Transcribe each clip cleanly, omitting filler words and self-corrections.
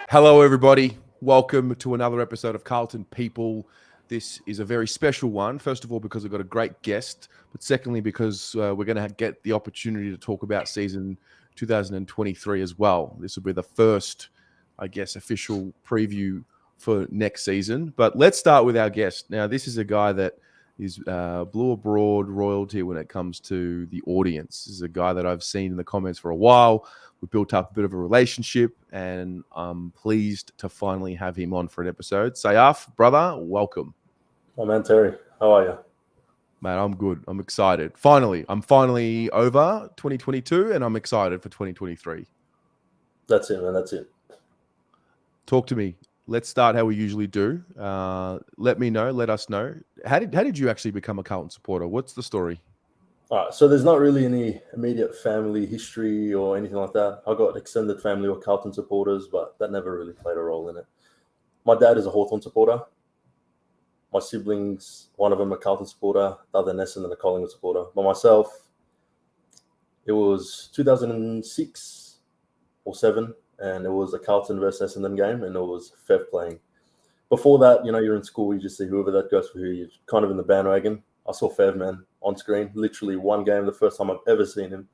Hello, everybody. Welcome to another episode of Carlton People. This is a very special one. First of all, because we've got a great guest, but secondly, because we're going to get the opportunity to talk about season 2023 as well. This will be the first, I guess, official preview for next season. But let's start with our guest. Now, this is a guy that is blue abroad royalty when it comes to the audience. This is a guy that I've seen in the comments for a while. We built up a bit of a relationship, and I'm pleased to finally have him on for an episode. Sayaf, brother, welcome. Oh man, Terry, how are you? Man, I'm good. I'm excited. I'm finally over 2022, and I'm excited for 2023. That's it, man. That's it. Talk to me. Let's start how we usually do. Let us know. How did you actually become a Carlton supporter? What's the story? All right, so there's not really any immediate family history or anything like that. I got extended family or Carlton supporters, but that never really played a role in it. My dad is a Hawthorn supporter. My siblings, one of them a Carlton supporter, the other Essendon and a Collingwood supporter. But myself, it was 2006 or 7, and it was a Carlton versus Essendon game, and it was Fev playing. Before that, you're in school, you just see whoever that goes for who. You're kind of in the bandwagon. I saw Fev, man, on screen, literally one game, the first time I've ever seen him.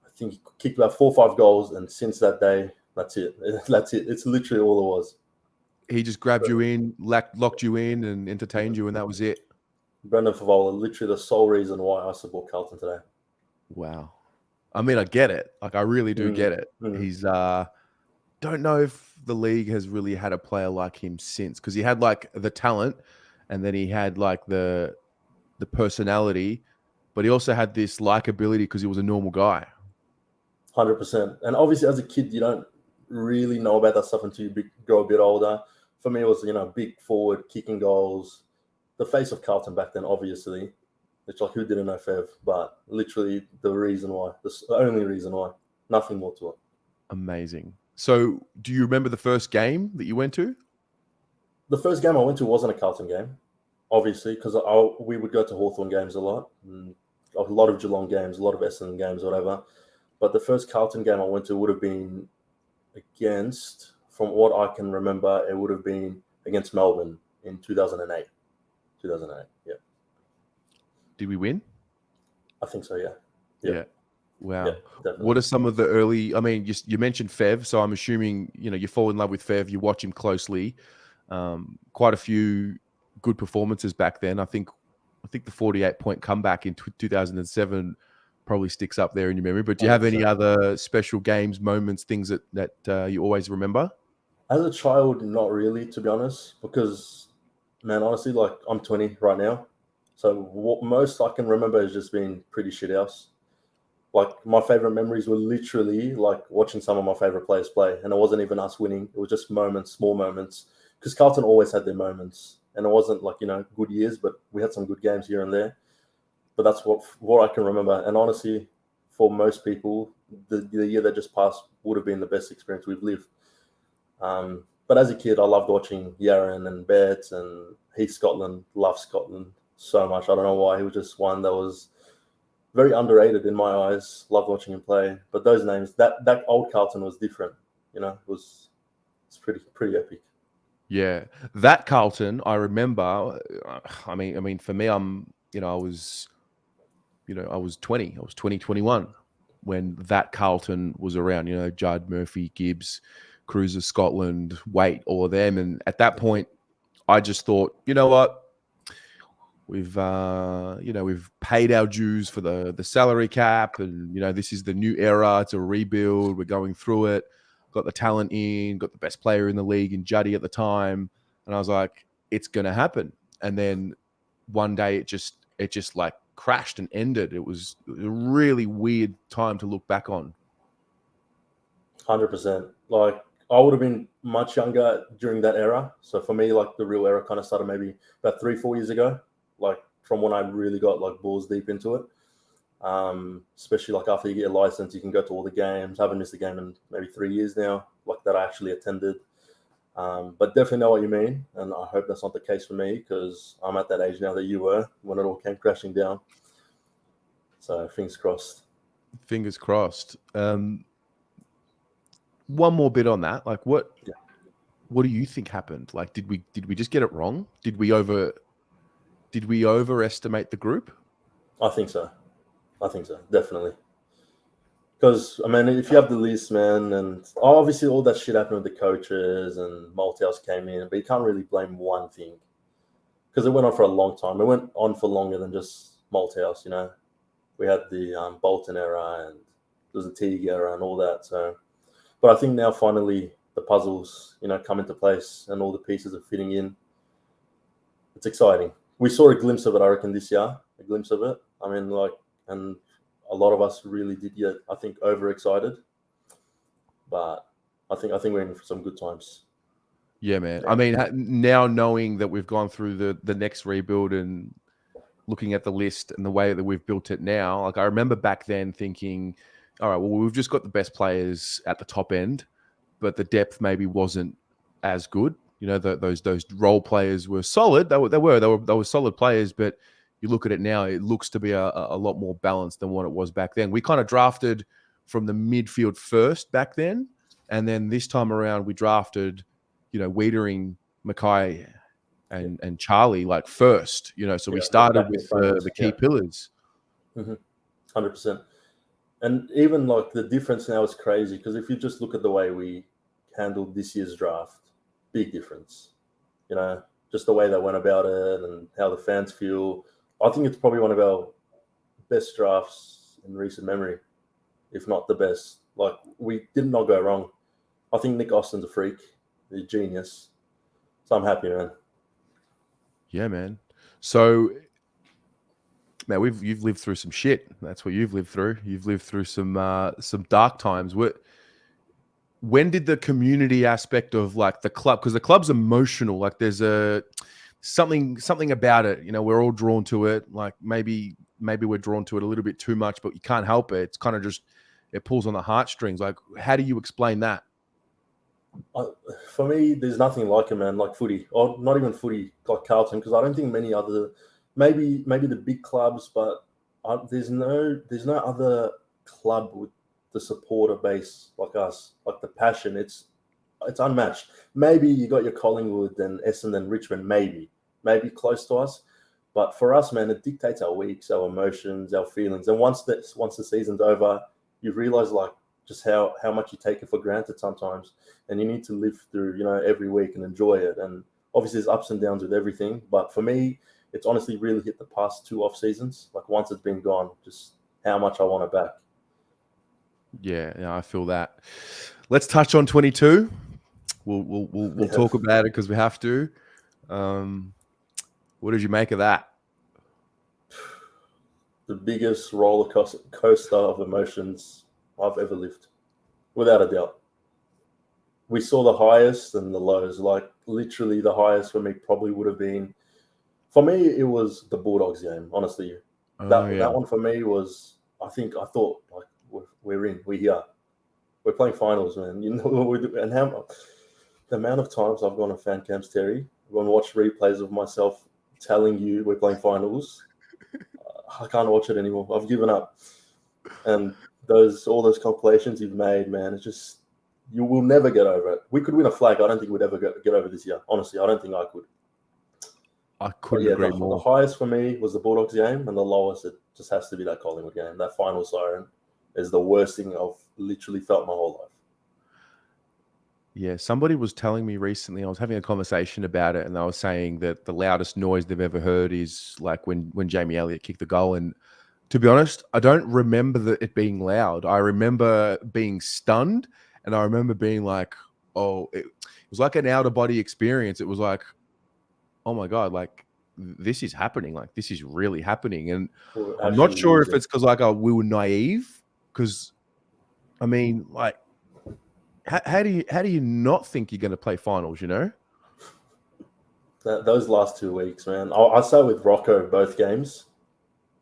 I think he kicked about 4 or 5 goals, and since that day, that's it. That's it. It's literally all it was. He just grabbed you in, locked you in, and entertained you, and that was it. Brendan Favola, literally the sole reason why I support Carlton today. Wow. I mean, I get it. Like, I really do get it. He's don't know if the league has really had a player like him since, because he had like the talent, and then he had like the personality, but he also had this likability because he was a normal guy. 100%. And obviously, as a kid, you don't really know about that stuff until you grow a bit older. For me, it was big forward, kicking goals, the face of Carlton back then. Obviously, it's like who didn't know Fev, but literally the reason why, the only reason why, nothing more to it. Amazing. So, do you remember the first game that you went to? The first game I went to wasn't a Carlton game, obviously, because we would go to Hawthorn games a lot, a lot of Geelong games, a lot of Essendon games, whatever. But the first Carlton game I went to would have been against, from what I can remember, it would have been against Melbourne in 2008. 2008, yeah. Did we win? I think so, yeah. Yeah. Wow. Yeah, what are some of the early, I mean, you mentioned Fev, so I'm assuming, you fall in love with Fev, you watch him closely. Quite a few good performances back then. I think the 48-point comeback in 2007 probably sticks up there in your memory. But do you have any other special games, moments, things that you always remember? As a child, not really, to be honest, because, man, honestly, like, I'm 20 right now. So what most I can remember is just being pretty shit house. Like, my favorite memories were literally like watching some of my favorite players play, and it wasn't even us winning. It was just moments, small moments, because Carlton always had their moments, and it wasn't like good years, but we had some good games here and there. But that's what I can remember. And honestly, for most people, the year that just passed would have been the best experience we've lived. But as a kid, I loved watching Yaron and Betts and Heath Scotland. Loved Scotland so much. I don't know why. He was just one that was very underrated in my eyes. Loved watching him play. But those names, that old Carlton was different. It's pretty epic. Yeah, that Carlton, I remember. I mean, for me, I was 20. I was 21 when that Carlton was around. Judd, Murphy, Gibbs, Cruiser, Scotland, Waite, all of them. And at that point, I just thought, you know what? We've paid our dues for the salary cap, and this is the new era. It's a rebuild. We're going through it. Got the talent in, got the best player in the league in Juddy at the time, and I was like, it's gonna happen. And then one day it just like crashed and ended. It was a really weird time to look back on. 100%. Like, I would have been much younger during that era. So for me, like, the real era kind of started maybe about 3-4 years ago. Like, from when I really got like balls deep into it. Especially like after you get your license, you can go to all the games. I haven't missed a game in maybe 3 years now, like that I actually attended. But definitely know what you mean, and I hope that's not the case for me, because I'm at that age now that you were when it all came crashing down. So fingers crossed. Fingers crossed. one more bit on that. Like, what Yeah. what do you think happened? Like, did we just get it wrong? Did we overestimate the group? I think so. Definitely. Because I mean, if you have the list, man, and obviously all that shit happened with the coaches and Malthouse came in, but you can't really blame one thing because it went on for a long time. It went on for longer than just Malthouse. We had the Bolton era and there was the Teague era and all that. So, but I think now finally the puzzles, come into place and all the pieces are fitting in. It's exciting. We saw a glimpse of it, I reckon, this year. A glimpse of it. I mean, and a lot of us really did get, I think, overexcited. But I think we're in for some good times. Yeah, man. I mean, now knowing that we've gone through the next rebuild and looking at the list and the way that we've built it now, like I remember back then thinking, all right, well, we've just got the best players at the top end, but the depth maybe wasn't as good. Those role players were solid. They were solid players, but you look at it now, it looks to be a lot more balanced than what it was back then. We kind of drafted from the midfield first back then, and then this time around we drafted, Wiedering, Mackay, and Charlie like first. So we started with the key pillars. 100%. And even like the difference now is crazy because if you just look at the way we handled this year's draft, big difference. Just the way they went about it and how the fans feel. I think it's probably one of our best drafts in recent memory, if not the best. Like, we did not go wrong. I think Nick Austin's a freak. He's a genius. So I'm happy, man. Yeah, man. So, man, you've lived through some shit. That's what you've lived through. You've lived through some dark times. When did the community aspect of like the club, because the club's emotional, like there's something about it, we're all drawn to it. Like maybe we're drawn to it a little bit too much, but you can't help it. It's kind of just, it pulls on the heartstrings. Like, how do you explain that? For me, there's nothing like it, man, like footy, or not even footy, like Carlton, because I don't think many other, maybe the big clubs, but there's no other club with the supporter base like us, like the passion. It's unmatched. Maybe you got your Collingwood and Essendon, Richmond, maybe close to us, but for us, man, it dictates our weeks, our emotions, our feelings. And once the season's over, you realize like just how much you take it for granted sometimes, and you need to live through every week and enjoy it. And obviously there's ups and downs with everything, but for me, it's honestly really hit the past 2 off seasons. Like once it's been gone, just how much I want it back. Yeah, I feel that. Let's touch on 22. We'll talk about it because we have to. What did you make of that? The biggest roller coaster of emotions I've ever lived, without a doubt. We saw the highest and the lows. Like literally, the highest for me probably would have been, for me, it was the Bulldogs game. Honestly, that one for me was. I thought like we're in, we're here, we're playing finals, man. And the amount of times I've gone to fan camps, Terry, I've gone and watched replays of myself telling you we're playing finals. I can't watch it anymore. I've given up. And all those compilations you've made, man, it's just, you will never get over it. We could win a flag. I don't think we'd ever get over this year. Honestly, I don't think I could. I couldn't agree more. The highest for me was the Bulldogs game, and the lowest, it just has to be that Collingwood game. That final siren is the worst thing I've literally felt my whole life. Yeah, somebody was telling me recently, I was having a conversation about it, and they were saying that the loudest noise they've ever heard is like when Jamie Elliott kicked the goal. And to be honest, I don't remember it being loud. I remember being stunned, and I remember being like, oh, it was like an out-of-body experience. It was like, oh my God, like this is happening. Like this is really happening. And I'm not sure if it's because like we were naive, because I mean, like, how do you not think you're going to play finals? Those last 2 weeks, man. I sat with Rocco both games,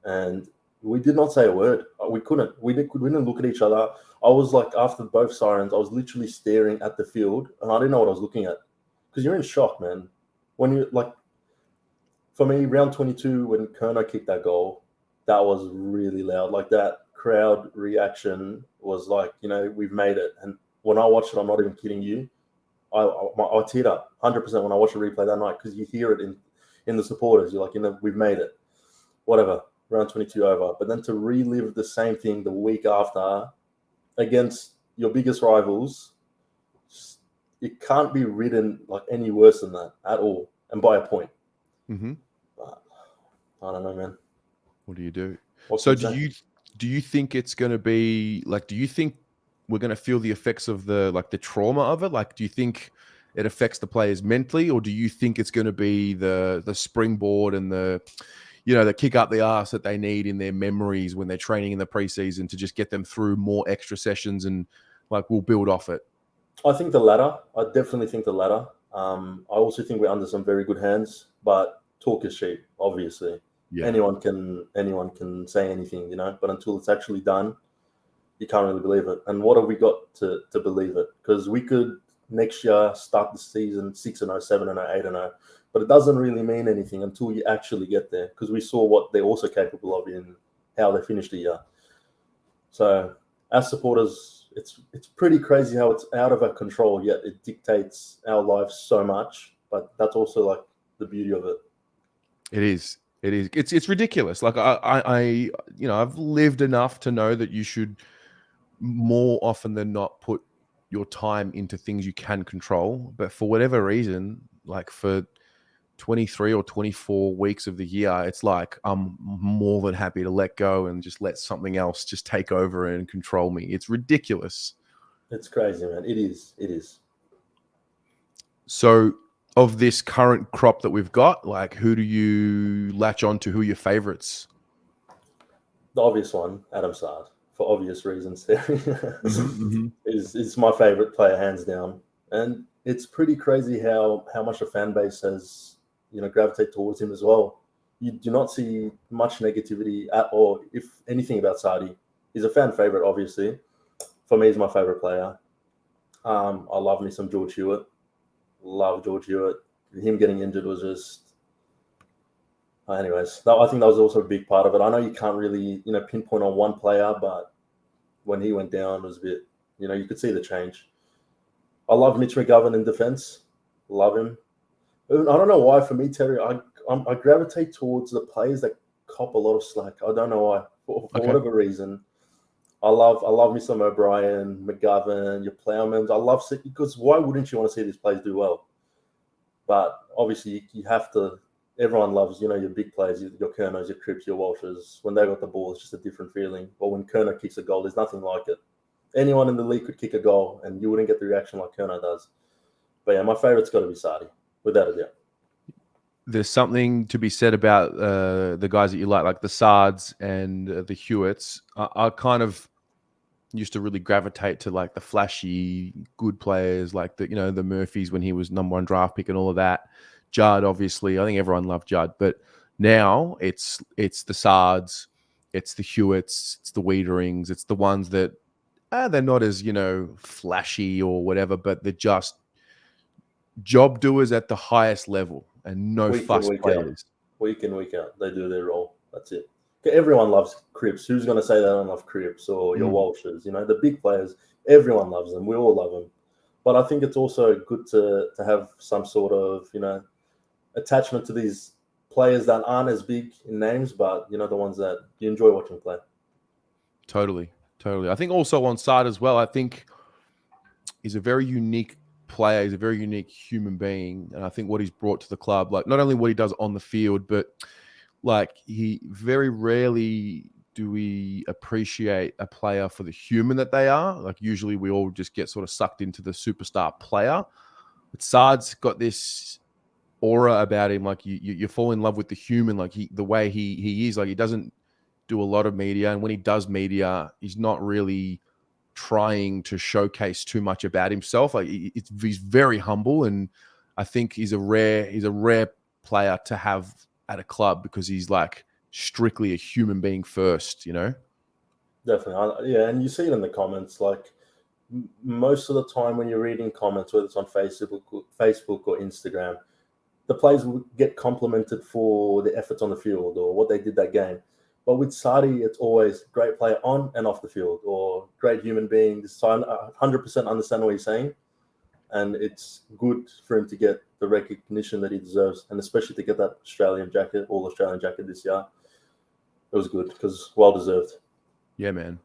and we did not say a word. We couldn't. We didn't look at each other. I was like, after both sirens, I was literally staring at the field, and I didn't know what I was looking at, because you're in shock, man. When you like, for me, round 22, when Kerno kicked that goal, that was really loud. Like that crowd reaction was like, we've made it. And when I watched it, I'm not even kidding you. I teared up 100% when I watched the replay that night because you hear it in the supporters. You're like, we've made it, whatever, round 22 over. But then to relive the same thing the week after against your biggest rivals, it can't be written like any worse than that at all, and by a point. Mm-hmm. But I don't know, man. What do you do? What So can you say? do you think it's going to be like? Do you think we're going to feel the effects of the trauma of it? Like, do you think it affects the players mentally, or do you think it's going to be the springboard and the kick up the arse that they need in their memories when they're training in the preseason to just get them through more extra sessions and like we'll build off it? I think the latter. I definitely think the latter. I also think we're under some very good hands, but talk is cheap, obviously. Yeah. Anyone can say anything, but until it's actually done, you can't really believe it. And what have we got to believe it? Because we could next year start the season 6-0, 7-0, 8-0, but it doesn't really mean anything until you actually get there. Because we saw what they're also capable of in how they finished the year. So as supporters, it's pretty crazy how it's out of our control, yet it dictates our lives so much. But that's also like the beauty of it. It is. It's ridiculous. Like I I've lived enough to know that you should more often than not put your time into things you can control. But for whatever reason, like for 23 or 24 weeks of the year, it's like I'm more than happy to let go and just let something else just take over and control me. It's ridiculous. It's crazy, man. It is. So of this current crop that we've got, like who do you latch on to? Who are your favorites? The obvious one, Adam Sard, for obvious reasons. There Mm-hmm. is my favorite player, hands down. And it's pretty crazy how much the fan base has, gravitate towards him as well. You do not see much negativity at all, if anything, about Sardi. He's a fan favorite, obviously. For me, he's my favorite player. I love me some George Hewitt. Love George Hewitt. Him getting injured was just. Anyways, I think that was also a big part of it. I know you can't really, pinpoint on one player, but when he went down, it was a bit, you could see the change. I love Mitch McGovern in defense. Love him. I don't know why. For me, Terry, I gravitate towards the players that cop a lot of slack. I don't know why. For whatever reason, I love me some O'Brien, McGovern, your Plowmans. I love because why wouldn't you want to see these players do well? But obviously, you have to. Everyone loves, your big players, your Kerners, your Cripps, your Walshes. When they got the ball, it's just a different feeling. But when Kerner kicks a goal, there's nothing like it. Anyone in the league could kick a goal, and you wouldn't get the reaction like Kerner does. But yeah, my favorite's got to be Sardi, without a doubt. There's something to be said about the guys that you like the Sards and the Hewitts. I kind of used to really gravitate to like the flashy, good players, like the Murphys when he was #1 draft pick and all of that. Judd, obviously, I think everyone loved Judd, but now it's the Sards, it's the Hewitts, it's the Wiederings, it's the ones that they're not as flashy or whatever, but they're just job doers at the highest level and no fuss players. Week in, week out, they do their role. That's it. Everyone loves Cripps. Who's going to say they don't love Cripps or your Walshes? The big players, everyone loves them. We all love them. But I think it's also good to have some sort of, attachment to these players that aren't as big in names, but, the ones that you enjoy watching play. Totally. I think also on side as well, I think he's a very unique player. He's a very unique human being. And I think what he's brought to the club, like not only what he does on the field, but like he very rarely do we appreciate a player for the human that they are. Like usually we all just get sort of sucked into the superstar player. But Sard's got this aura about him. Like you fall in love with the human, like the way he is. Like he doesn't do a lot of media. And when he does media, he's not really trying to showcase too much about himself. Like he's very humble, and I think he's a rare player to have at a club because he's like strictly a human being first. Definitely, yeah, and you see it in the comments. Like most of the time when you're reading comments, whether it's on Facebook or Instagram, the players will get complimented for the efforts on the field or what they did that game. But with Sadi, it's always great player on and off the field, or great human being. So I 100% understand what you're saying, and it's good for him to get the recognition that he deserves, and especially to get that Australian jacket, all Australian jacket this year. It was good because well deserved. Yeah, man.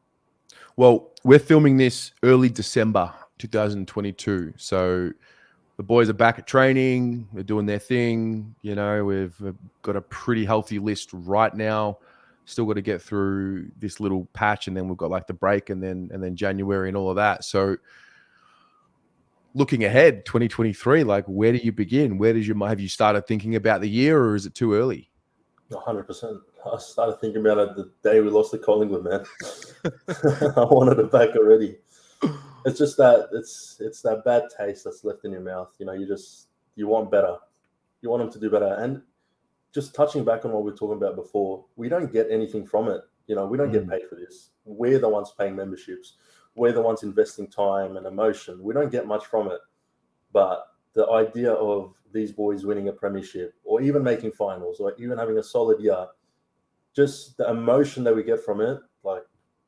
Well, we're filming this early December 2022, so the boys are back at training. They're doing their thing. You know, we've got a pretty healthy list right now. Still got to get through this little patch, and then we've got like the break, and then January and all of that. So, looking ahead, 2023, like where do you begin? Where have you started thinking about the year, or is it too early? 100%. I started thinking about it the day we lost to Collingwood, man. I wanted it back already. It's just that it's that bad taste that's left in your mouth. You know, you want better. You want them to do better. And just touching back on what we were talking about before, we don't get anything from it. You know, we don't get paid for this. We're the ones paying memberships. We're the ones investing time and emotion. We don't get much from it. But the idea of these boys winning a premiership, or even making finals, or even having a solid year, just the emotion that we get from it, like,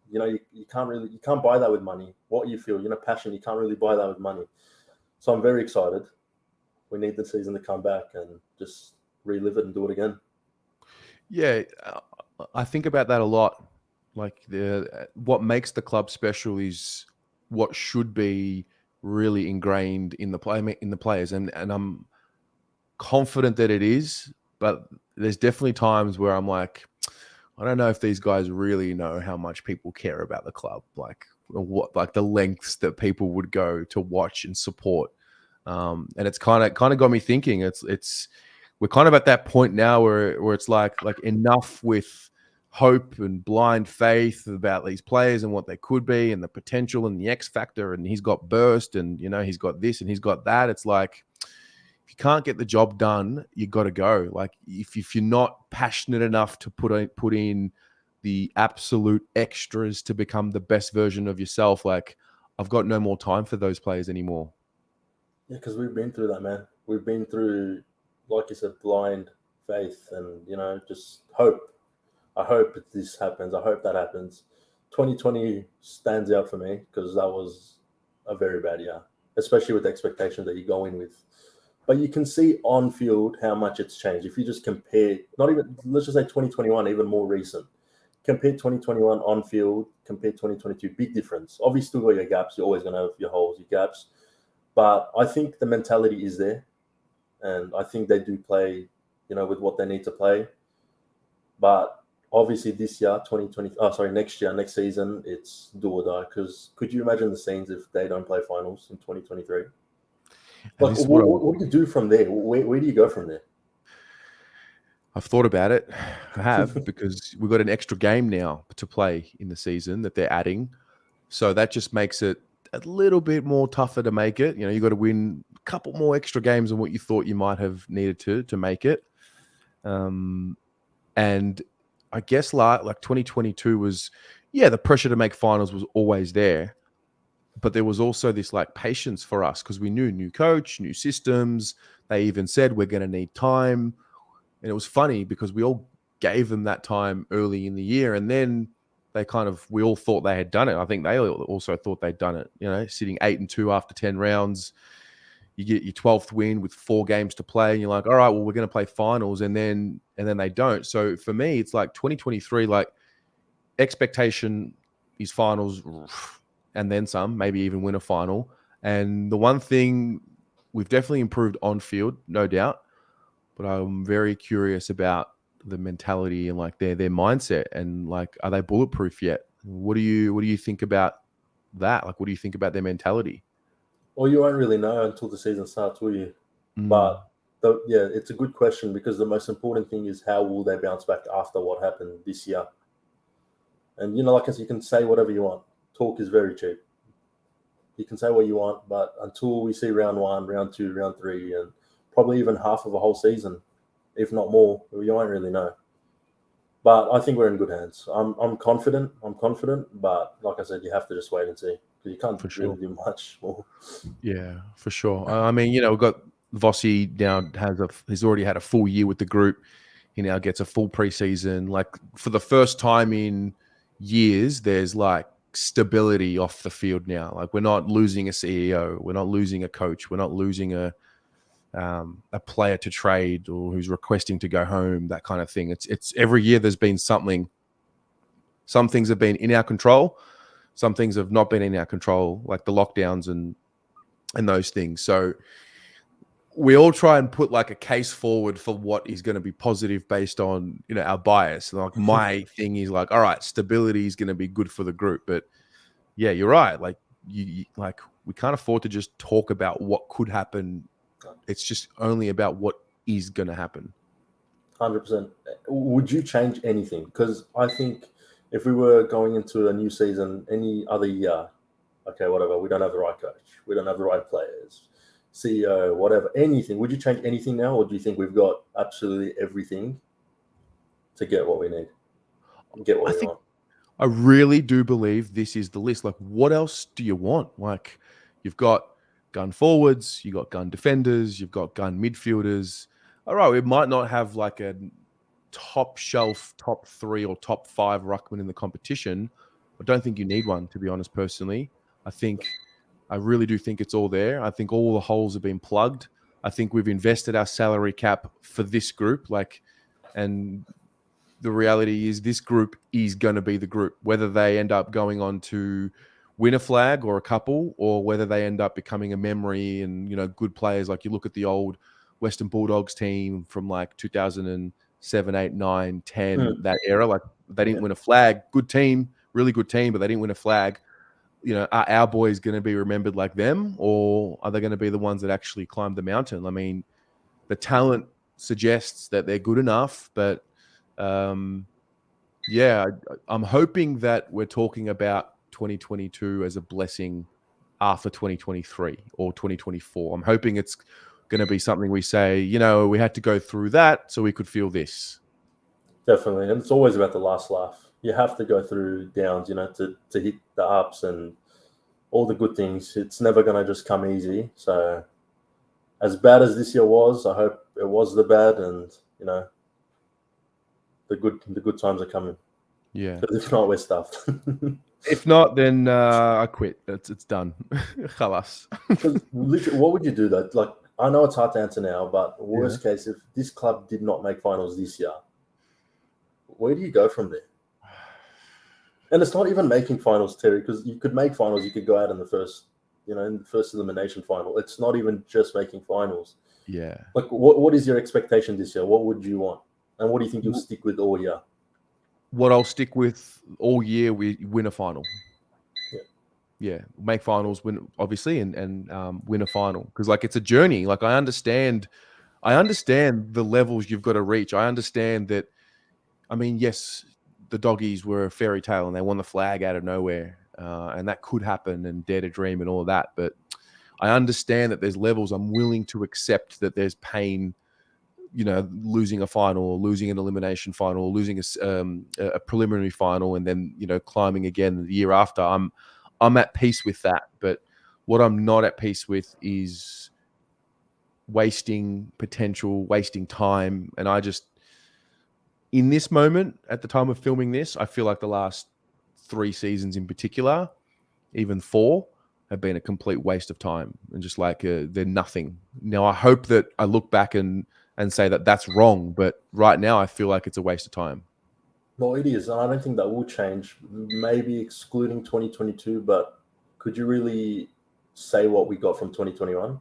you know, you can't buy that with money. What you feel, you know, passion, you can't really buy that with money. So I'm very excited. We need the season to come back and just relive it and do it again. Yeah, I think about that a lot. Like what makes the club special is what should be really ingrained in the players, and I'm confident that it is. But there's definitely times where I'm like, I don't know if these guys really know how much people care about the club, like the lengths that people would go to watch and support. And it's kind of got me thinking. We're kind of at that point now where it's like enough with hope and blind faith about these players and what they could be and the potential and the X factor. And he's got burst, and you know he's got this and he's got that. It's like, if you can't get the job done, you got to go. Like if you're not passionate enough to put in the absolute extras to become the best version of yourself, like I've got no more time for those players anymore. Yeah, because we've been through that, man. We've been through, like you said, blind faith and, you know, just hope. I hope this happens. I hope that happens. 2020 stands out for me because that was a very bad year, especially with the expectations that you go in with. But you can see on field how much it's changed. If you just compare, let's just say 2021, even more recent. Compare 2021 on field, compare 2022, big difference. Obviously, still got your gaps. You're always going to have your holes, your gaps. But I think the mentality is there. And I think they do play, you know, with what they need to play. But obviously this year, next season, it's do or die. Because could you imagine the scenes if they don't play finals in 2023? Like, what do you do from there? Where do you go from there? I've thought about it. I have, because we've got an extra game now to play in the season that they're adding. So that just makes it a little bit more tougher to make it. You know, you got to win a couple more extra games than what you thought you might have needed to make it. And I guess like 2022 was, the pressure to make finals was always there. But there was also this like patience for us because we knew new coach, new systems. They even said we're going to need time. And it was funny because we all gave them that time early in the year. And then we all thought they had done it. I think they also thought they'd done it, you know, sitting 8-2 after 10 rounds. You get your 12th win with 4 games to play. And you're like, all right, well, we're going to play finals. And then they don't. So for me, it's like 2023, like expectation is finals and then some, maybe even win a final. And the one thing we've definitely improved on field, no doubt, but I'm very curious about the mentality and like their mindset, and like, are they bulletproof yet? What do you think about that? Like, what do you think about their mentality? Well, you won't really know until the season starts, will you? But it's a good question, because the most important thing is how will they bounce back after what happened this year? And, you know, like I said, you can say whatever you want. Talk is very cheap. You can say what you want, but until we see round 1, round 2, round 3, and probably even half of a whole season, if not more, you won't really know. But I think we're in good hands. I'm confident. But like I said, you have to just wait and see, because you can't really do much more. Yeah, for sure. I mean, you know, we've got Vossi now he's already had a full year with the group. He now gets a full preseason. Like for the first time in years, there's like stability off the field now. Like we're not losing a CEO, we're not losing a coach, we're not losing a player to trade or who's requesting to go home, that kind of thing. It's every year there's been something. Some things have been in our control, some things have not been in our control, like the lockdowns and those things. So we all try and put like a case forward for what is going to be positive based on, you know, our bias. And like my thing is like, all right, stability is going to be good for the group. But yeah, you're right. Like you like we can't afford to just talk about what could happen. It's just only about what is going to happen. 100%. Would you change anything? Because I think if we were going into a new season any other year, okay, whatever, we don't have the right coach, we don't have the right players, CEO, whatever, anything. Would you change anything now, or do you think we've got absolutely everything to get what we need, get what we want? I really do believe this is the list. Like, what else do you want? Like, you've got gun forwards, you've got gun defenders, you've got gun midfielders. All right, we might not have like a top shelf, top 3 or top 5 ruckman in the competition. I don't think you need one, to be honest, personally. I really do think it's all there. I think all the holes have been plugged. I think we've invested our salary cap for this group. And the reality is this group is going to be the group, whether they end up going on to win a flag or a couple, or whether they end up becoming a memory and, you know, good players. Like you look at the old Western Bulldogs team from like 2007, 8, 9, 10, that era. Like they didn't win a flag. Good team, really good team, but they didn't win a flag. You know, are our boys going to be remembered like them, or are they going to be the ones that actually climbed the mountain? I mean, the talent suggests that they're good enough, but yeah, I'm hoping that we're talking about 2022 as a blessing after 2023 or 2024. I'm hoping it's going to be something we say, you know, we had to go through that so we could feel this. Definitely. And it's always about the last laugh. You have to go through downs, you know, to hit the ups and all the good things. It's never going to just come easy. So as bad as this year was, I hope it was the bad, and, you know, the good times are coming. Yeah. Because if not, we're stuffed. If not, then I quit. It's done. Khalas. Because literally, what would you do though? Like, I know it's hard to answer now, but worst case, if this club did not make finals this year, where do you go from there? And it's not even making finals, Terry, because you could make finals. You could go out in the first, you know, in the first elimination final. It's not even just making finals. Yeah. Like, what is your expectation this year? What would you want? And what do you think you'll stick with all year? What I'll stick with all year, we win a final. Yeah, make finals, win obviously, and win a final, because like it's a journey. Like I understand the levels you've got to reach. I understand that. I mean, yes, the doggies were a fairy tale and they won the flag out of nowhere, and that could happen and dare to dream and all that. But I understand that there's levels. I'm willing to accept that there's pain. You know, losing a final, or losing an elimination final, or losing a preliminary final, and then, you know, climbing again the year after. I'm at peace with that. But what I'm not at peace with is wasting potential, wasting time. And I just, in this moment, at the time of filming this, I feel like the last 3 seasons in particular, even 4, have been a complete waste of time and just like they're nothing. Now, I hope that I look back and say that that's wrong, but right now I feel like it's a waste of time. Well, it is, and I don't think that will change, maybe excluding 2022, but could you really say what we got from 2021?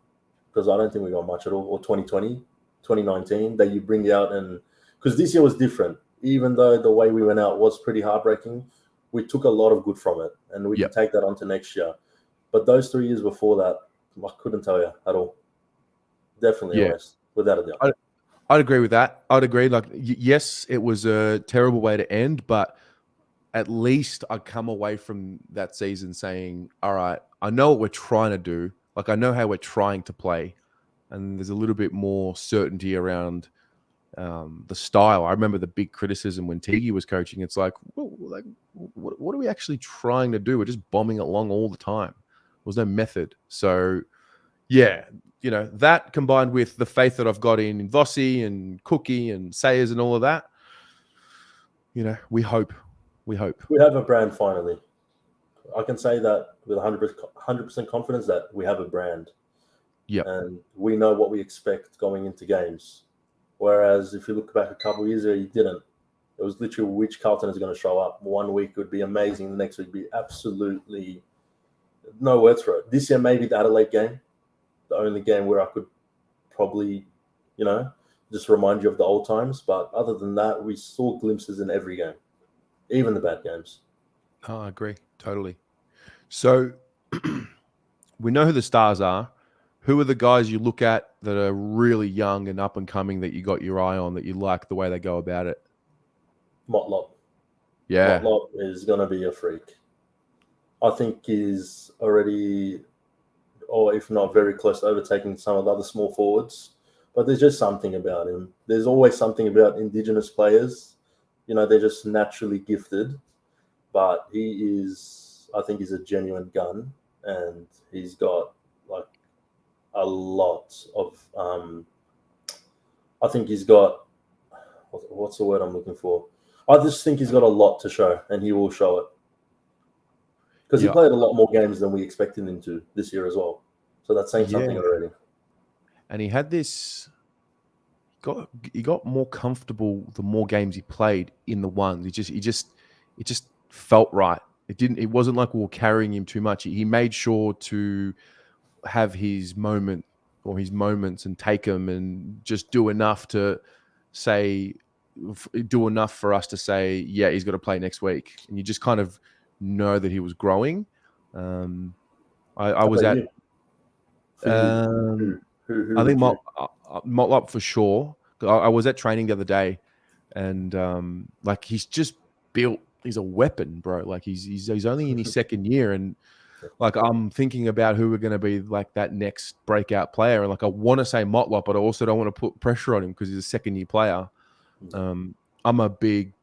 Because I don't think we got much at all, or 2020, 2019, that you bring out, and because this year was different, even though the way we went out was pretty heartbreaking, we took a lot of good from it, and we can take that on to next year. But those 3 years before that, I couldn't tell you at all. Definitely a waste, without a doubt. I'd agree with that. I'd agree. Like, yes, it was a terrible way to end, but at least I come away from that season saying, all right, I know what we're trying to do. Like, I know how we're trying to play. And there's a little bit more certainty around the style. I remember the big criticism when Tiggy was coaching. It's like, well, what are we actually trying to do? We're just bombing along all the time. There was no method. So, yeah, that combined with the faith that I've got in Vossi and Cookie and Sayers and all of that, we hope. We have a brand finally. I can say that with 100% confidence that we have a brand. Yeah. And we know what we expect going into games. Whereas if you look back a couple of years ago, you didn't. It was literally which Carlton is going to show up. 1 week would be amazing. The next week would be absolutely no words for it. This year, maybe the Adelaide game, the only game where I could probably, just remind you of the old times. But other than that, we saw glimpses in every game, even the bad games. Oh, I agree. Totally. So we know who the stars are. Who are the guys you look at that are really young and up and coming that you got your eye on, that you like the way they go about it? Motlop. Yeah. Motlop is going to be a freak. I think he's already, or if not very close to overtaking some of the other small forwards. But there's just something about him. There's always something about Indigenous players. They're just naturally gifted. But I think he's a genuine gun. And he's got a lot of, I think he's got, what's the word I'm looking for? I just think he's got a lot to show, and he will show it. Because he played a lot more games than we expected him to this year as well. So that's saying something already. And he had this, he got more comfortable the more games he played in the ones. It just felt right. It wasn't like we were carrying him too much. He made sure to have his moment or his moments and take them and just do enough for us to say, yeah, he's got to play next week. And you just kind of know that he was growing. I was at, who I think Motlop for sure. I was at training the other day, and he's just built. He's a weapon, bro. Like he's only in his second year, and I'm thinking about who are going to be like that next breakout player. And I want to say Motlop, but I also don't want to put pressure on him because he's a second year player. I'm a big,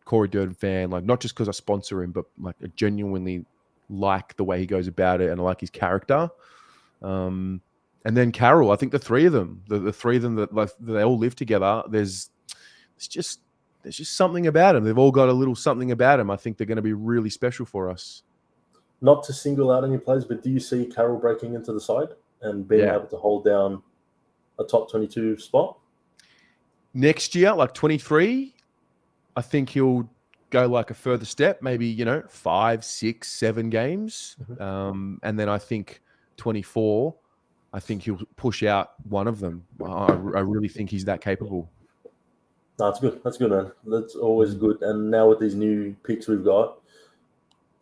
Corey Durden fan, not just because I sponsor him, but I genuinely like the way he goes about it, and I like his character. And then Carroll, I think the three of them that they all live together. There's just something about them. They've all got a little something about them. I think they're going to be really special for us. Not to single out any players, but do you see Carroll breaking into the side and being able to hold down a top 22 spot? Next year, 23, I think he'll go a further step, maybe, 5, 6, 7 games. Mm-hmm. And then I think 24, I think he'll push out one of them. I really think he's that capable. No, that's good. That's good, man. That's always good. And now with these new picks we've got,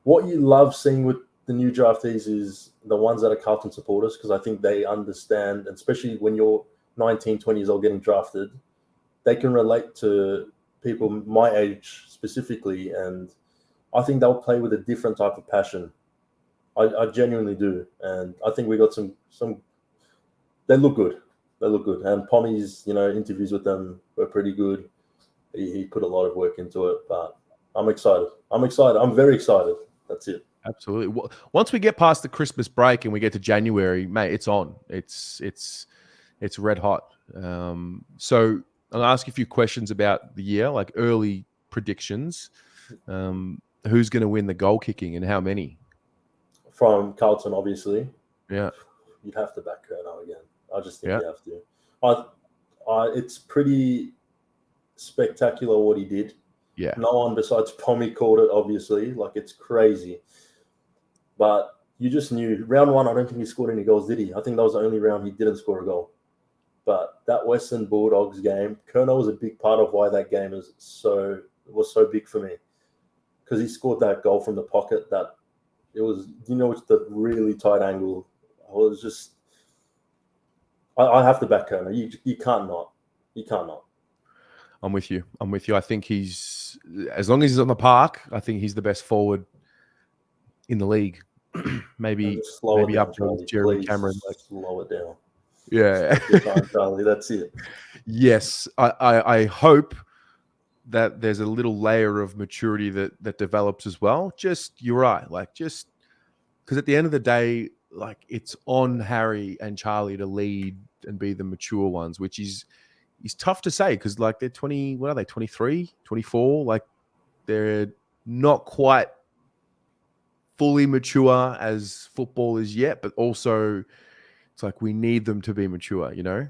what you love seeing with the new draftees is the ones that are Carlton supporters, because I think they understand, and especially when you're 19, 20 years old getting drafted, they can relate to people my age specifically, and I think they'll play with a different type of passion. I genuinely do, and I think we got some. They look good. They look good, and Pommy's interviews with them were pretty good. He put a lot of work into it, but I'm excited. I'm very excited. That's it. Absolutely. Well, once we get past the Christmas break and we get to January, mate, it's on. It's red hot. So I'll ask you a few questions about the year, early predictions. Who's going to win the goal kicking and how many? From Carlton, obviously. Yeah. You'd have to back Kerno again. I just think you have to. It's pretty spectacular what he did. Yeah. No one besides Pommy called it, obviously. It's crazy. But you just knew. Round 1, I don't think he scored any goals, did he? I think that was the only round he didn't score a goal. But that Western Bulldogs game, Kerno was a big part of why that game was so big for me. Because he scored that goal from the pocket that it was, it's the really tight angle. I was just, I have to back Kerno. You can't not. You can't not. I'm with you. I think he's, as long as he's on the park, I think he's the best forward in the league. maybe up with Jeremy Cameron. Slow it down. Yeah. Charlie, that's it. Yes. I hope that there's a little layer of maturity that develops as well. Just, you're right. Just because at the end of the day, like it's on Harry and Charlie to lead and be the mature ones, which is tough to say because like they're 20, what are they, 23, 24? Like they're not quite fully mature as footballers yet, but also it's like we need them to be mature, you know?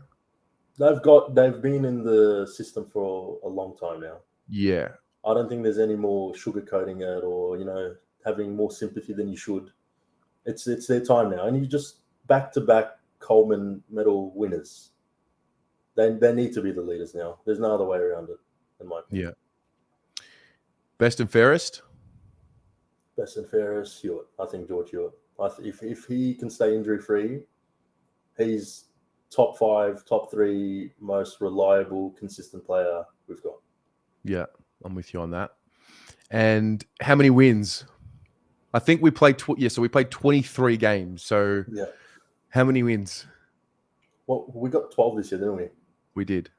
They've been in the system for a long time now. Yeah. I don't think there's any more sugarcoating it or having more sympathy than you should. It's their time now, and you just back to back Coleman medal winners. They need to be the leaders now. There's no other way around it, in my opinion. Yeah. Best and fairest? Best and fairest, Hewitt. I think George Hewitt. If he can stay injury free, he's top 5, top 3 most reliable, consistent player we've got. Yeah, I'm with you on that. And how many wins? I think we played. So we played 23 games. So yeah, how many wins? Well, we got 12 this year, didn't we? We did.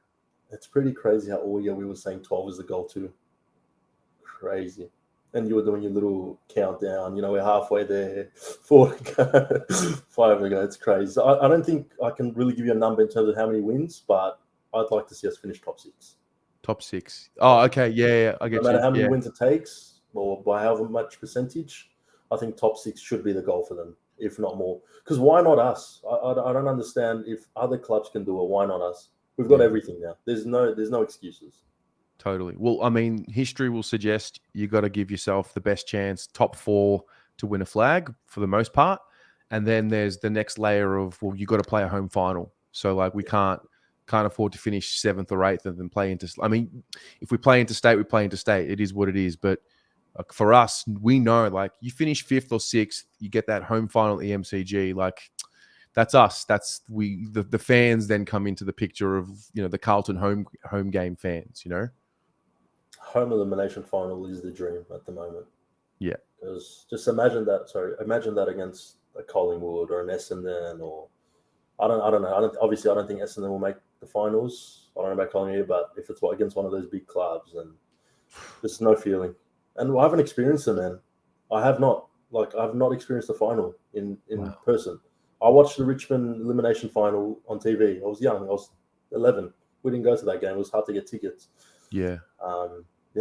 It's pretty crazy how all year we were saying 12 is the goal too. Crazy. And you were doing your little countdown. We're halfway there. 4 to go, 5 to go. It's crazy. So I don't think I can really give you a number in terms of how many wins, but I'd like to see us finish top 6. Top 6. Oh, okay. Yeah, I get you. No matter how many wins it takes, or by however much percentage, I think top 6 should be the goal for them, if not more. Because why not us? I don't understand if other clubs can do it. Why not us? We've got everything now. There's no excuses. Totally. Well, I mean, history will suggest you got to give yourself the best chance, top 4 to win a flag for the most part. And then there's the next layer of, well, you got to play a home final. So like we can't afford to finish 7th or 8th and then play into. I mean, if we play interstate, we play interstate. It is what it is. But for us, we know like you finish 5th or 6th, you get that home final at the MCG. Like that's us. That's the fans then come into the picture of the Carlton home game fans. Home elimination final is the dream at the moment. Yeah. Because just imagine that against a Collingwood or an Essendon or I don't know. Obviously, I don't think Essendon will make the finals. I don't know about Collingwood, but if it's against one of those big clubs, then there's no feeling. And I haven't experienced it, man. I have not. I've not experienced the final in person. I watched the Richmond elimination final on TV. I was young. I was 11. We didn't go to that game. It was hard to get tickets. Yeah.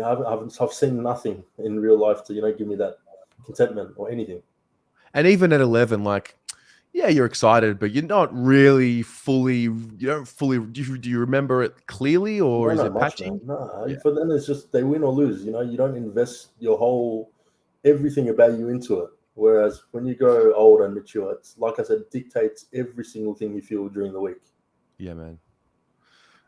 I've seen nothing in real life to give me that contentment or anything. And even at 11, you're excited, but you're not really fully. You don't fully. Do you remember it clearly, or is it patchy? No, for them it's just they win or lose. You don't invest your everything about you into it. Whereas when you go old and mature, it's like I said, dictates every single thing you feel during the week. Yeah, man.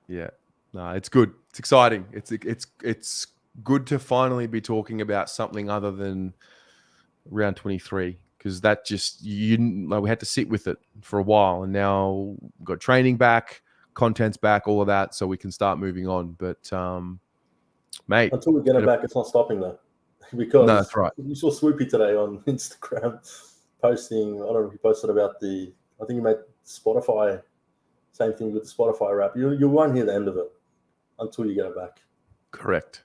Yeah. No, it's good. It's exciting. It's good to finally be talking about something other than round 23 because that just we had to sit with it for a while, and now we've got training back, content's back, all of that, so we can start moving on. But mate, until we get it back, it's not stopping though, because no, that's right. You saw Swoopy today on Instagram posting. I don't know if he posted about I think he made Spotify. Same thing with the Spotify rap. You won't hear the end of it until you get it back. Correct.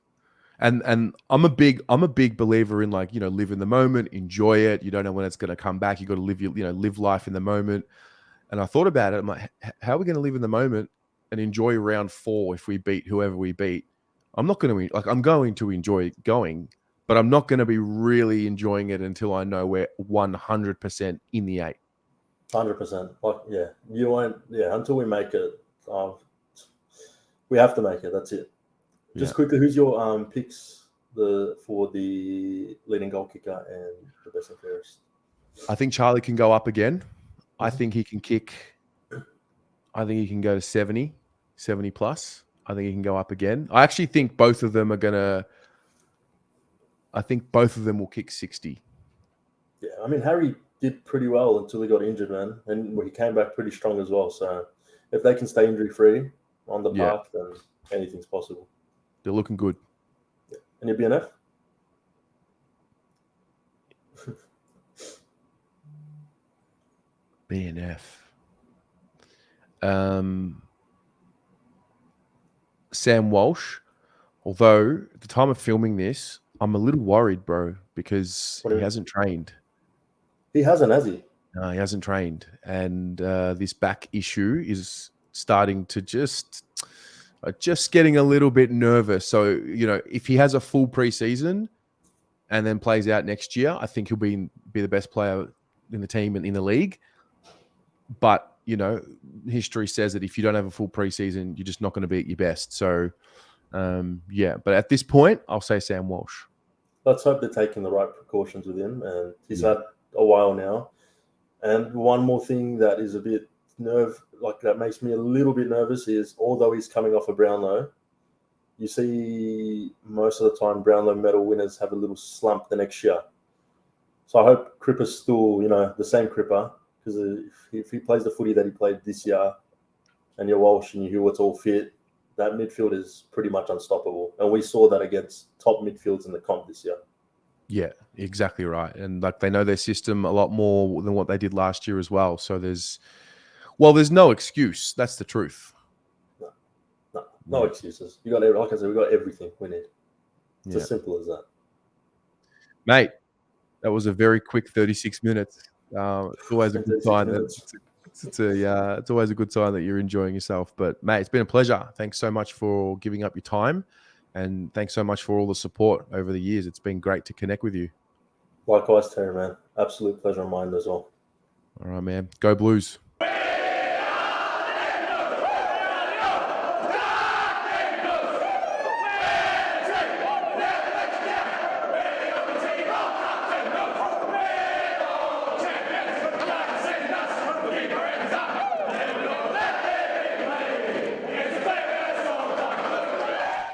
And I'm a big believer in live in the moment, enjoy it. You don't know when it's going to come back. You got to live life in the moment. And I thought about it. I'm like, how are we going to live in the moment and enjoy round 4 if we beat whoever we beat? I'm not going to I'm going to enjoy going, but I'm not going to be really enjoying it until I know we're 100% in the 8. 100%. You won't. Until we make it, we have to make it. That's it. Just quickly, who's your picks for the leading goal kicker and the best and fairest? I think Charlie can go up again. I think he can kick. I think he can go to 70 plus. I think he can go up again. I actually think both of them are gonna. I think both of them will kick 60. Yeah, I mean Harry did pretty well until he got injured, man, and he came back pretty strong as well. So if they can stay injury free on the park, then anything's possible. They're looking good. Yeah. And your BNF? BNF. Sam Walsh. Although at the time of filming this, I'm a little worried, bro, because he hasn't trained. He hasn't, has he? He hasn't trained, and this back issue is starting to just getting a little bit nervous. So, you know, if he has a full preseason and then plays out next year, I think he'll be the best player in the team and in the league. But, you know, history says that if you don't have a full preseason, you're just not going to be at your best. So, yeah. But at this point, I'll say Sam Walsh. Let's hope they're taking the right precautions with him. And he's had a while now. And one more thing that is a bit that makes me a little bit nervous is, although he's coming off a Brownlow, you see most of the time Brownlow medal winners have a little slump the next year. So I hope Cripper's still, you know, the same Cripper, because if he plays the footy that he played this year and you're Walsh and you Hewitt's all fit, that midfield is pretty much unstoppable. And we saw that against top midfields in the comp this year. Yeah, exactly right. And like, they know their system a lot more than what they did last year as well. So there's no excuse. That's the truth. No excuses. You got, like I said, we got everything we need. It's as simple as that. Mate, that was a very quick 36 minutes. It's always a good sign. It's always a good sign that you're enjoying yourself. But mate, it's been a pleasure. Thanks so much for giving up your time, and thanks so much for all the support over the years. It's been great to connect with you. Likewise, Terry, man. Absolute pleasure of mine as well. All right, man. Go Blues.